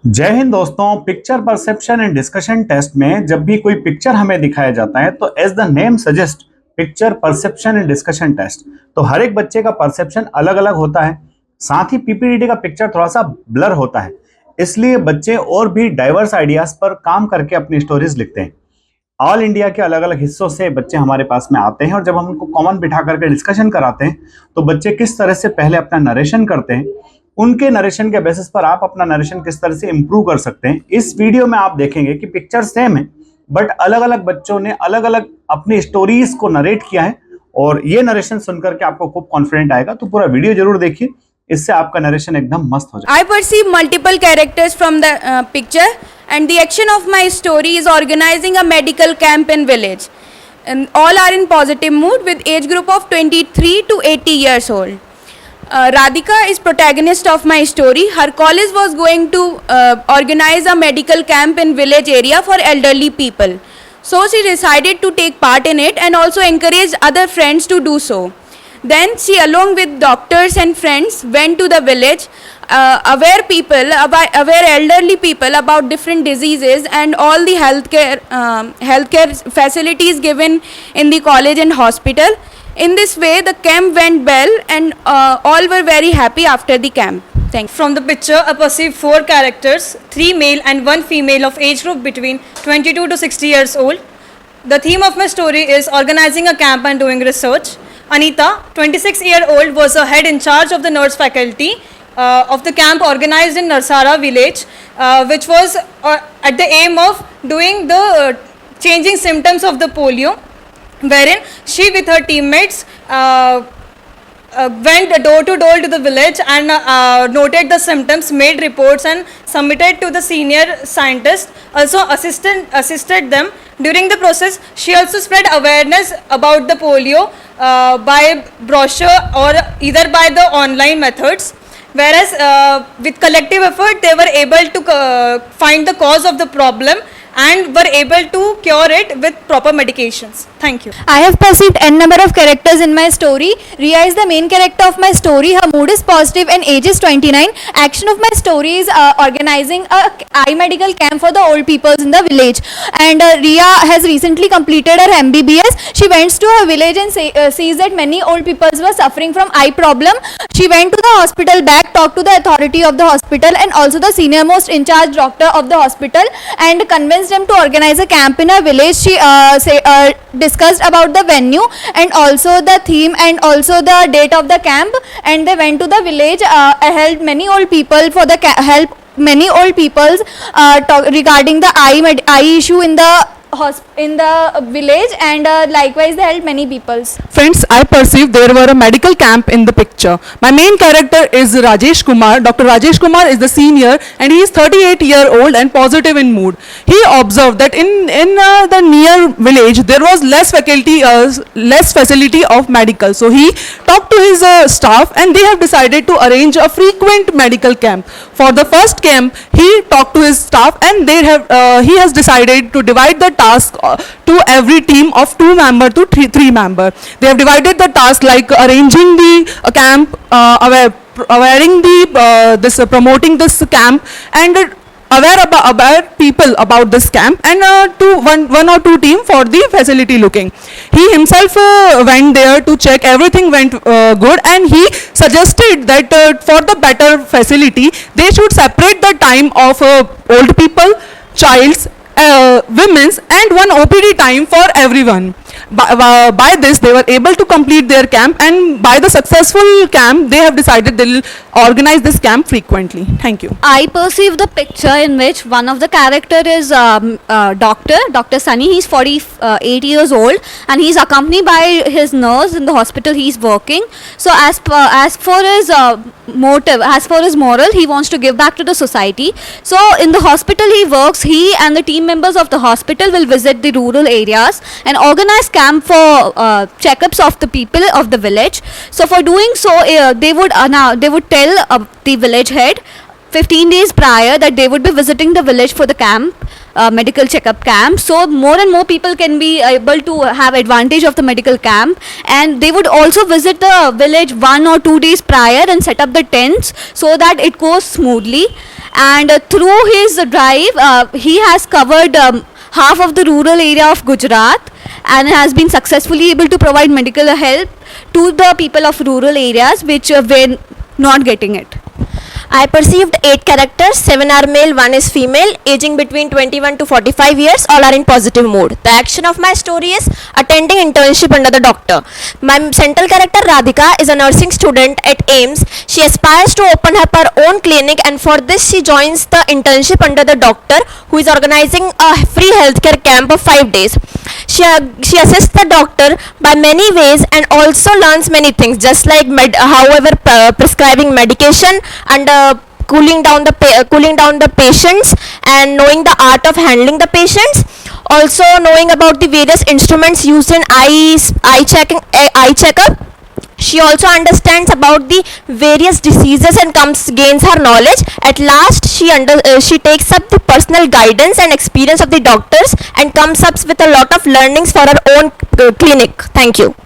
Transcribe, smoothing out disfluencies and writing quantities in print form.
जय हिंद दोस्तों। Picture perception and discussion test में जब भी कोई पिक्चर हमें दिखाया जाता है तो as the name suggest picture perception and discussion test, तो हर एक बच्चे का परसेप्शन अलग अलग होता है। साथ ही पीपीडीटी का पिक्चर थोड़ा सा ब्लर होता है, इसलिए बच्चे और भी डाइवर्स आइडियाज पर काम करके अपनी स्टोरीज लिखते हैं। ऑल इंडिया के अलग अलग हिस्सों से बच्चे हमारे पास में आते हैं और जब हम उनको कॉमन बिठा करके डिस्कशन कराते हैं तो बच्चे किस तरह से पहले अपना नरेशन करते हैं, उनके नरेशन के बेसिस पर आप अपना नरेशन किस तरह से इंप्रूव कर सकते हैं। इस वीडियो में आप देखेंगे कि पिक्चर सेम है बट अलग अलग बच्चों ने अलग अलग अपनी स्टोरीज को नरेट किया है और ये नरेशन सुनकर के आपको खूब कॉन्फिडेंट आएगा। तो पूरा वीडियो जरूर देखिए, इससे आपका नरेशन एकदम मस्त हो जाए। I perceive multiple characters from the picture, and the action of my story is organizing a medical camp in village. And all are in positive mood with age group of 23 to 80 years old. Radhika is protagonist of my story. Her college was going to organize a medical camp in village area for elderly people. So she decided to take part in it and also encouraged other friends to do so. Then she, along with doctors and friends, went to the village, aware elderly people about different diseases and all the healthcare facilities given in the college and hospital. In this way, the camp went well, and all were very happy after the camp. Thanks. From the picture, I perceive 4 characters, 3 male and 1 female of age group between 22 to 60 years old. The theme of my story is organizing a camp and doing research. Anita, 26-year-old, was a head in charge of the nurse faculty of the camp organized in Narsara village, which was at the aim of doing the changing symptoms of the polio, wherein she with her teammates went door to door to the village and noted the symptoms, made reports and submitted to the senior scientist, also assisted them. During the process, she also spread awareness about the polio by brochure or either by the online methods, whereas with collective effort they were able to find the cause of the problem and were able to cure it with proper medications. Thank you. I have perceived n number of characters in my story. Riya is the main character of my story. Her mood is positive and age is 29. Action of my story is organizing a eye medical camp for the old people in the village. And Riya has recently completed her MBBS. She went to her village and sees that many old people were suffering from eye problem. She went to the hospital back, talked to the authority of the hospital and also the senior most in charge doctor of the hospital and convinced them to organize a camp in a village. She discussed about the venue and also the theme and also the date of the camp, and they went to the village, helped many old people for the help many old people regarding the eye issue in the village, and likewise they helped many people. Friends, I perceive there were a medical camp in the picture. My main character is Rajesh Kumar. Dr. Rajesh Kumar is the senior and he is 38-year-old and positive in mood. He observed that in the near village there was less facility of medical. So he talked to his staff and they have decided to arrange a frequent medical camp. For the first camp, he talked to his staff and he has decided to divide the task to every team of 2 member to 3 member. They have divided the task like arranging the camp, promoting this camp and aware people about this camp, and one or two team for the facility looking. He himself went there to check everything went good, and he suggested that for the better facility they should separate the time of old people, childs, women's and 1 OPD time for everyone. By this they were able to complete their camp, and by the successful camp they have decided they will organize this camp frequently. Thank you. I perceive the picture in which one of the character is Dr. Sunny. He's 48 years old and he's accompanied by his nurse in the hospital he's working. So as for his motive, as for his moral, he wants to give back to the society. So in the hospital he works, he and the team members of the hospital will visit the rural areas and organize camp for checkups of the people of the village. So for doing so, they would tell the village head 15 days prior that they would be visiting the village for the camp, medical checkup camp, so more and more people can be able to have advantage of the medical camp, and they would also visit the village 1 or 2 days prior and set up the tents so that it goes smoothly. And through his drive, he has covered half of the rural area of Gujarat and has been successfully able to provide medical help to the people of rural areas which were not getting it. I perceived 8 characters, 7 are male, 1 is female, aging between 21 to 45 years, all are in positive mood. The action of my story is attending internship under the doctor. My central character Radhika is a nursing student at AIMS. She aspires to open up her own clinic, and for this she joins the internship under the doctor, who is organizing a free healthcare camp of 5 days. She assists the doctor by many ways and also learns many things, just like prescribing medication and cooling down the patients, and knowing the art of handling the patients. Also knowing about the various instruments used in eye checkup. She also understands about the various diseases and gains her knowledge. At last, she takes up the personal guidance and experience of the doctors and comes up with a lot of learnings for her own clinic. Thank you.